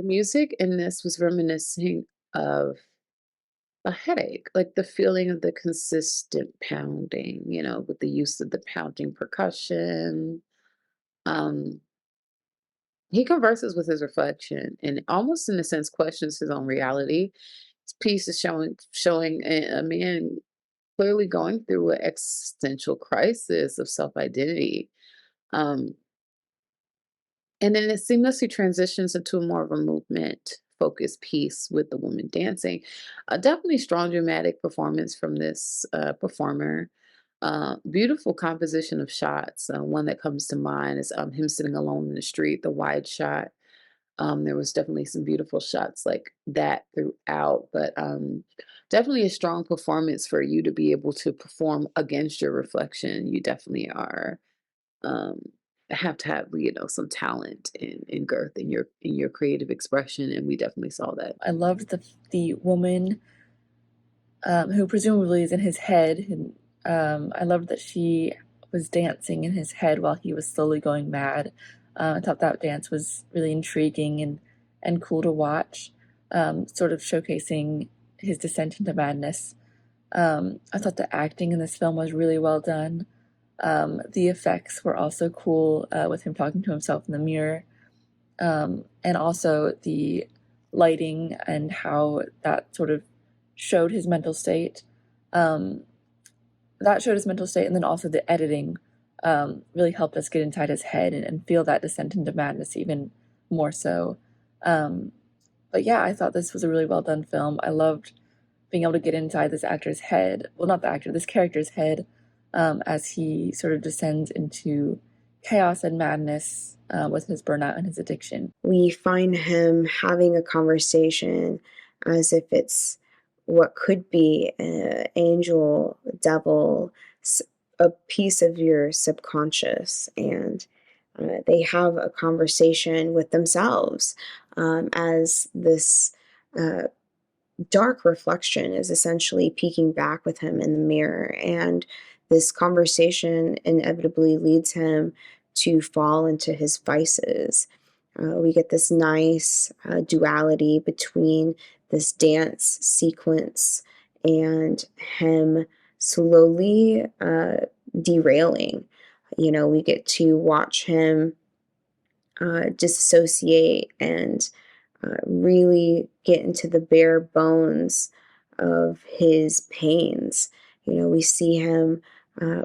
The music in this was reminiscent of a headache, like the feeling of the consistent pounding, with the use of the pounding percussion. Um, he converses with his reflection and almost in a sense questions his own reality. This piece is showing a man clearly going through an existential crisis of self-identity. Um, And then it seamlessly transitions into more of a movement focused piece with the woman dancing. Definitely strong dramatic performance from this performer. Beautiful composition of shots. One that comes to mind is him sitting alone in the street, the wide shot. There was definitely some beautiful shots like that throughout, but definitely a strong performance for you to be able to perform against your reflection. You definitely are um, have to have some talent and girth in your creative expression, and we definitely saw that. I loved the woman who presumably is in his head, and I loved that she was dancing in his head while he was slowly going mad. I thought that dance was really intriguing and cool to watch, sort of showcasing his descent into madness. I thought the acting in this film was really well done. The effects were also cool with him talking to himself in the mirror, and also the lighting and how that sort of showed his mental state. Um, that showed his mental state, and then also the editing really helped us get inside his head and feel that descent into madness even more so. Um, but yeah, I thought this was a really well done film. I loved being able to get inside this actor's head. Well, not the actor, this character's head, as he sort of descends into chaos and madness with his burnout and his addiction. We find him having a conversation as if it's what could be an angel, devil, a piece of your subconscious. And they have a conversation with themselves as this uh, dark reflection is essentially peeking back with him in the mirror. And this conversation inevitably leads him to fall into his vices. We get this nice duality between this dance sequence and him slowly derailing. We get to watch him disassociate and really get into the bare bones of his pains. We see him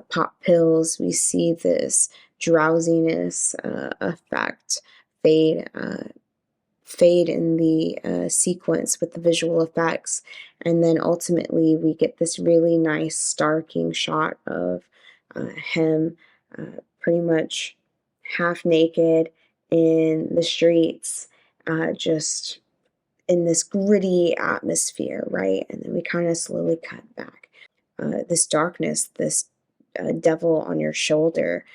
pop pills, we see this drowsiness effect fade. Fade in the sequence with the visual effects, and then ultimately we get this really nice starking shot of him pretty much half naked in the streets, just in this gritty atmosphere, right? And then we kind of slowly cut back. This darkness, this devil on your shoulder,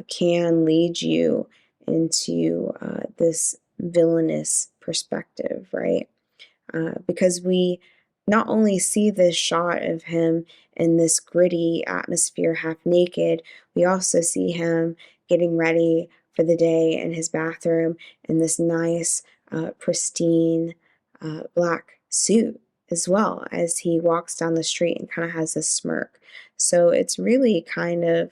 can lead you into this villainous perspective, right? Because we not only see this shot of him in this gritty atmosphere, half naked, we also see him getting ready for the day in his bathroom in this nice, pristine black suit, as well as he walks down the street and kind of has this smirk. So it's really kind of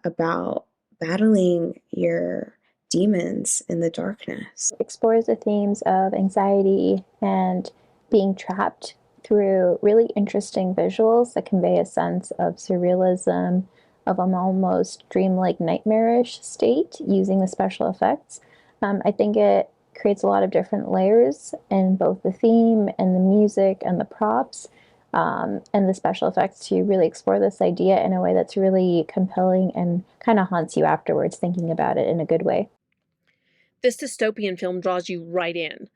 about battling your demons in the darkness. Explores the themes of anxiety and being trapped through really interesting visuals that convey a sense of surrealism, of an almost dreamlike nightmarish state using the special effects. I think it creates a lot of different layers in both the theme and the music and the props, and the special effects to really explore this idea in a way that's really compelling and kind of haunts you afterwards thinking about it in a good way. This dystopian film draws you right in.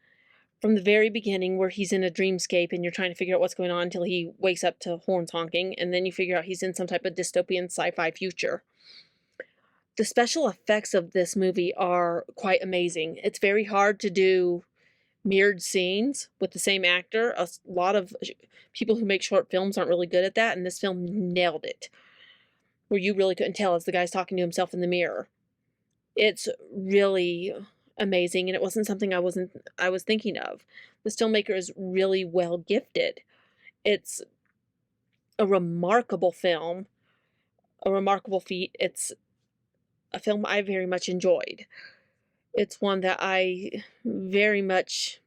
From the very beginning, where he's in a dreamscape and you're trying to figure out what's going on until he wakes up to horns honking, and then you figure out he's in some type of dystopian sci fi future. The special effects of this movie are quite amazing. It's very hard to do mirrored scenes with the same actor. A lot of people who make short films aren't really good at that, and this film nailed it. Where you really couldn't tell as the guy's talking to himself in the mirror. It's really amazing, and it wasn't something I was thinking of. This filmmaker is really well gifted. It's a remarkable film, a remarkable feat. It's a film I very much enjoyed. It's one that I very much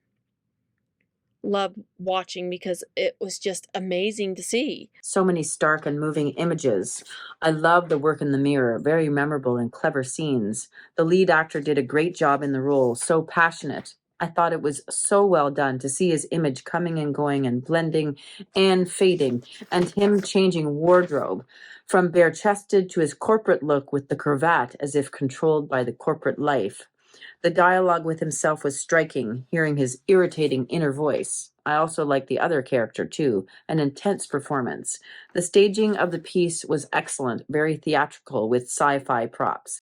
love watching because it was just amazing to see. So many stark and moving images. I love the work in the mirror, very memorable and clever scenes. The lead actor did a great job in the role, so passionate. I thought it was so well done to see his image coming and going and blending and fading, and him changing wardrobe from bare chested to his corporate look with the cravat as if controlled by the corporate life. The dialogue with himself was striking, hearing his irritating inner voice. I also liked the other character, too, an intense performance. The staging of the piece was excellent, very theatrical with sci-fi props.